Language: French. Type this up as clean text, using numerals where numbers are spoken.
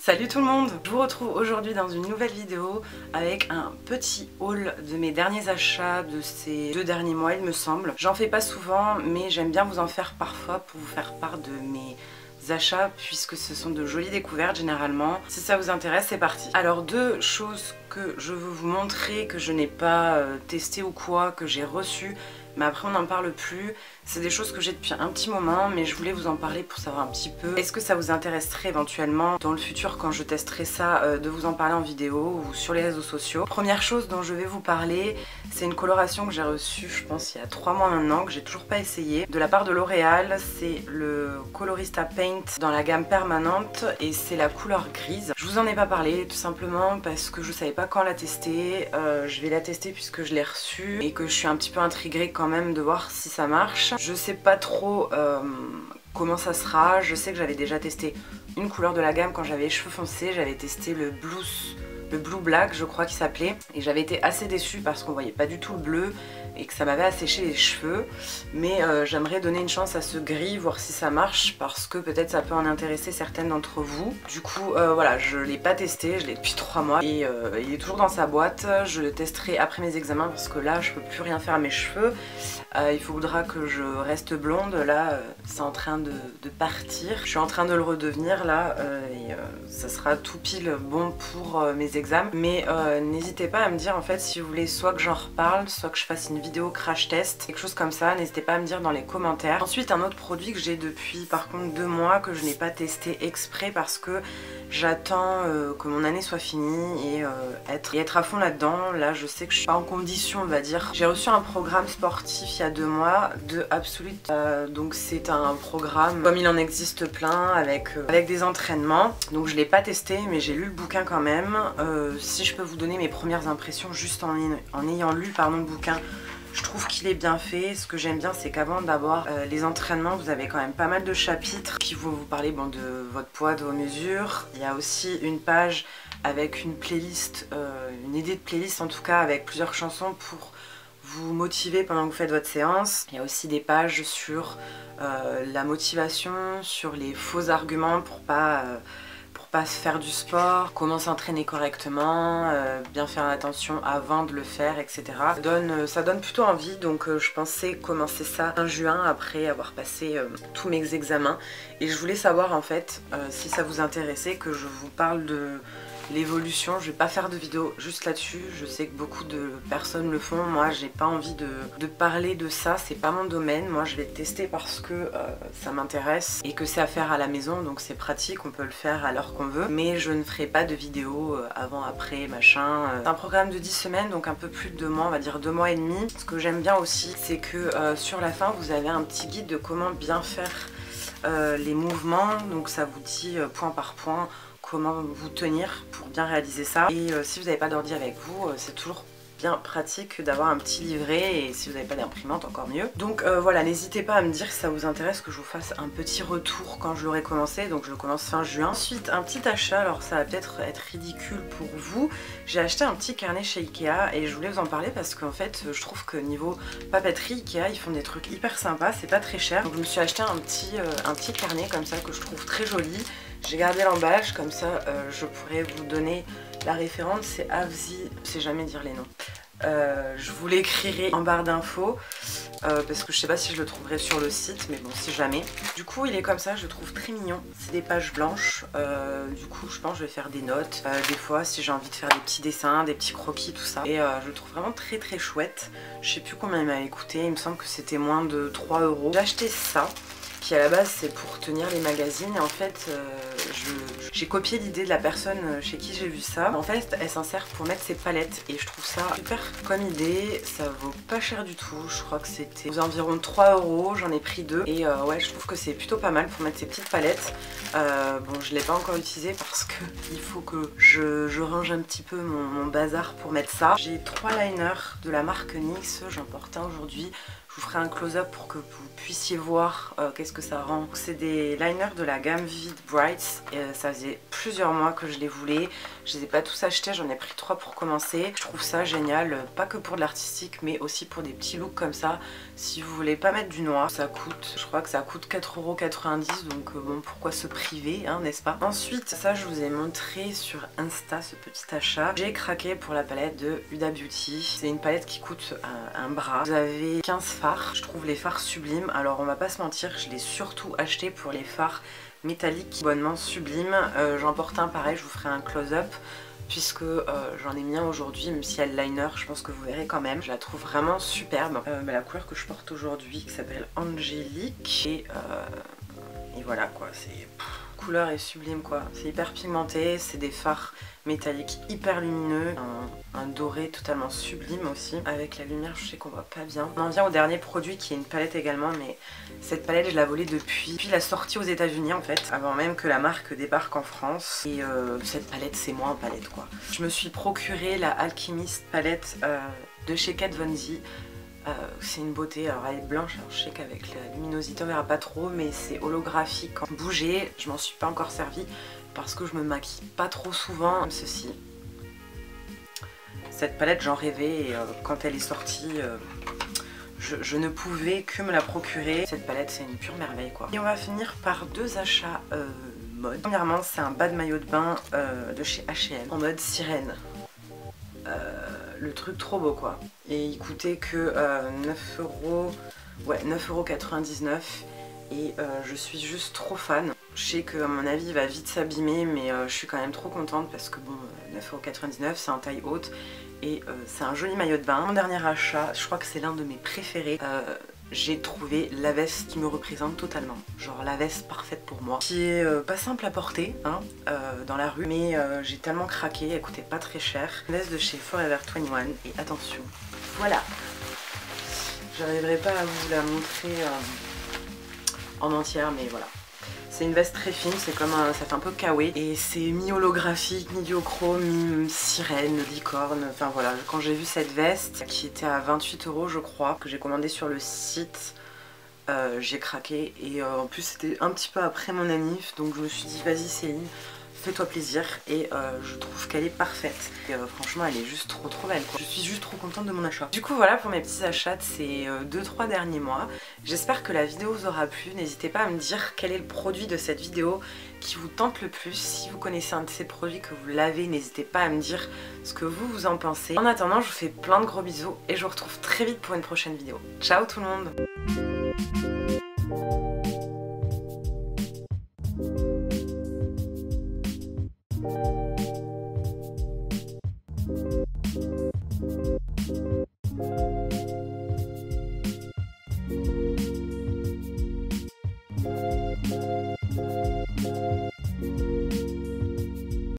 Salut tout le monde! Je vous retrouve aujourd'hui dans une nouvelle vidéo avec un petit haul de mes derniers achats de ces 2 derniers mois il me semble. J'en fais pas souvent mais j'aime bien vous en faire parfois pour vous faire part de mes achats puisque ce sont de jolies découvertes généralement. Si ça vous intéresse, c'est parti. Alors 2 choses que je veux vous montrer que je n'ai pas testé ou quoi, que j'ai reçu mais après on n'en parle plus. C'est des choses que j'ai depuis un petit moment mais je voulais vous en parler pour savoir un petit peu est-ce que ça vous intéresserait éventuellement dans le futur quand je testerai ça de vous en parler en vidéo ou sur les réseaux sociaux. Première chose dont je vais vous parler, c'est une coloration que j'ai reçue je pense il y a 3 mois maintenant, que j'ai toujours pas essayé, de la part de L'Oréal. C'est le Colorista Paint dans la gamme permanente et c'est la couleur grise. Je vous en ai pas parlé tout simplement parce que je savais pas quand la tester. Je vais la tester puisque je l'ai reçue et que je suis un petit peu intriguée quand même de voir si ça marche. Je sais pas trop comment ça sera. Je sais que j'avais déjà testé une couleur de la gamme quand j'avais les cheveux foncés. J'avais testé le Blue Black je crois qu'il s'appelait et j'avais été assez déçue parce qu'on voyait pas du tout le bleu et que ça m'avait asséché les cheveux, mais j'aimerais donner une chance à ce gris, voir si ça marche parce que peut-être ça peut en intéresser certaines d'entre vous. Du coup voilà, je l'ai pas testé, je l'ai depuis 3 mois et il est toujours dans sa boîte. Je le testerai après mes examens parce que là je peux plus rien faire à mes cheveux. Il faudra que je reste blonde, là c'est en train de partir, je suis en train de le redevenir là et ça sera tout pile bon pour mes examens. Mais n'hésitez pas à me dire en fait si vous voulez soit que j'en reparle, soit que je fasse une vidéo crash test, quelque chose comme ça, n'hésitez pas à me dire dans les commentaires. Ensuite un autre produit que j'ai depuis par contre 2 mois que je n'ai pas testé exprès parce que j'attends que mon année soit finie et être à fond là-dedans. Là je sais que je suis pas en condition on va dire. J'ai reçu un programme sportif il y a 2 mois de Absolute, donc c'est un programme comme il en existe plein avec des entraînements. Donc je l'ai pas testé mais j'ai lu le bouquin quand même. Si je peux vous donner mes premières impressions juste en ayant lu le bouquin, je trouve qu'il est bien fait. Ce que j'aime bien c'est qu'avant d'avoir les entraînements vous avez quand même pas mal de chapitres qui vont vous parler bon, de votre poids, de vos mesures. Il y a aussi une page avec une playlist, une idée de playlist en tout cas avec plusieurs chansons pour vous motiver pendant que vous faites votre séance. Il y a aussi des pages sur la motivation, sur les faux arguments pour pas faire du sport, comment s'entraîner correctement, bien faire attention avant de le faire, etc. Ça donne plutôt envie, donc je pensais commencer ça en juin après avoir passé tous mes examens. Et je voulais savoir en fait si ça vous intéressait que je vous parle de l'évolution. Je vais pas faire de vidéo juste là-dessus, je sais que beaucoup de personnes le font, moi j'ai pas envie de parler de ça, c'est pas mon domaine. Moi je vais le tester parce que ça m'intéresse et que c'est à faire à la maison, donc c'est pratique, on peut le faire à l'heure qu'on veut, mais je ne ferai pas de vidéo avant, après, machin. C'est un programme de 10 semaines, donc un peu plus de 2 mois, on va dire 2 mois et demi. Ce que j'aime bien aussi, c'est que sur la fin vous avez un petit guide de comment bien faire les mouvements, donc ça vous dit point par point comment vous tenir pour bien réaliser ça. Et si vous n'avez pas d'ordi avec vous, c'est toujours bien pratique d'avoir un petit livret, et si vous n'avez pas d'imprimante encore mieux. Donc voilà, n'hésitez pas à me dire si ça vous intéresse que je vous fasse un petit retour quand je l'aurai commencé. Donc je le commence fin juin. Ensuite un petit achat, alors ça va peut-être être ridicule pour vous, j'ai acheté un petit carnet chez Ikea et je voulais vous en parler parce qu'en fait je trouve que niveau papeterie Ikea ils font des trucs hyper sympas, c'est pas très cher. Donc je me suis acheté un petit carnet comme ça que je trouve très joli. J'ai gardé l'emballage comme ça je pourrais vous donner la référence, c'est Avzi, je sais jamais dire les noms. Je vous l'écrirai en barre d'infos parce que je sais pas si je le trouverai sur le site, mais bon si jamais. Du coup il est comme ça, je le trouve très mignon. C'est des pages blanches, du coup je pense que je vais faire des notes, des fois si j'ai envie de faire des petits dessins, des petits croquis, tout ça. Et je le trouve vraiment très très chouette. Je sais plus combien il m'a coûté, il me semble que c'était moins de 3 €. J'ai acheté ça, qui à la base c'est pour tenir les magazines, et en fait j'ai copié l'idée de la personne chez qui j'ai vu ça. En fait elle s'insère pour mettre ses palettes et je trouve ça super comme idée. Ça vaut pas cher du tout, je crois que c'était aux environs 3 €, j'en ai pris 2 et ouais je trouve que c'est plutôt pas mal pour mettre ces petites palettes. Bon je l'ai pas encore utilisé parce que il faut que je range un petit peu mon bazar pour mettre ça. J'ai 3 liners de la marque NYX, j'en porte un aujourd'hui. Je vous ferai un close-up pour que vous puissiez voir qu'est-ce que ça rend. C'est des liners de la gamme Vivid Brights. Ça faisait plusieurs mois que je les voulais. Je les ai pas tous achetés, j'en ai pris 3 pour commencer. Je trouve ça génial, pas que pour de l'artistique mais aussi pour des petits looks comme ça. Si vous voulez pas mettre du noir, ça coûte, je crois que ça coûte 4,90 €, donc bon, pourquoi se priver, hein, n'est-ce pas? Ensuite, ça je vous ai montré sur Insta ce petit achat. J'ai craqué pour la palette de Huda Beauty. C'est une palette qui coûte un bras. Vous avez 15 fards, je trouve les fards sublimes. Alors on va pas se mentir, je l'ai surtout acheté pour les fards métalliques bonnement sublimes. J'en porte un pareil, je vous ferai un close-up puisque j'en ai mis un aujourd'hui, même si elle liner, je pense que vous verrez quand même. Je la trouve vraiment superbe. La couleur que je porte aujourd'hui qui s'appelle Angélique et voilà quoi, c'est couleur est sublime quoi. C'est hyper pigmenté, c'est des fards métalliques hyper lumineux, un doré totalement sublime aussi. Avec la lumière je sais qu'on voit pas bien. On en vient au dernier produit qui est une palette également, mais cette palette je la volais depuis la sortie aux États-Unis en fait, avant même que la marque débarque en France. Et cette palette c'est moi en palette quoi. Je me suis procuré la Alchemist palette de chez Kat Von D. C'est une beauté, alors elle est blanche, alors je sais qu'avec la luminosité on verra pas trop, mais c'est holographique. Quand bouger, je m'en suis pas encore servi parce que je me maquille pas trop souvent comme ceci. Cette palette j'en rêvais et quand elle est sortie je ne pouvais que me la procurer. Cette palette c'est une pure merveille quoi. Et on va finir par 2 achats mode. Premièrement c'est un bas de maillot de bain de chez H&M en mode sirène. Le truc trop beau quoi. Et il coûtait que 9 €, ouais 9,99 € et je suis juste trop fan. Je sais que à mon avis il va vite s'abîmer mais je suis quand même trop contente parce que bon 9,99 € c'est en taille haute et c'est un joli maillot de bain. Mon dernier achat, je crois que c'est l'un de mes préférés. J'ai trouvé la veste qui me représente totalement, genre la veste parfaite pour moi, qui est pas simple à porter hein, dans la rue, mais j'ai tellement craqué, elle coûtait pas très cher. Une veste de chez Forever 21 et attention, voilà, j'arriverai pas à vous la montrer en entière, mais voilà. C'est une veste très fine, c'est comme ça fait un peu kawaii et c'est mi-holographique, mi-diochrome, mi-sirène, licorne, enfin voilà. Quand j'ai vu cette veste qui était à 28 € je crois, que j'ai commandé sur le site, j'ai craqué et en plus c'était un petit peu après mon anniv, donc je me suis dit vas-y Céline, fais-toi plaisir et je trouve qu'elle est parfaite. Et, franchement elle est juste trop belle quoi. Je suis juste trop contente de mon achat. Du coup voilà pour mes petits achats de ces 2-3 derniers mois. J'espère que la vidéo vous aura plu. N'hésitez pas à me dire quel est le produit de cette vidéo qui vous tente le plus. Si vous connaissez un de ces produits que vous l'avez, n'hésitez pas à me dire ce que vous en pensez. En attendant je vous fais plein de gros bisous et je vous retrouve très vite pour une prochaine vidéo. Ciao tout le monde!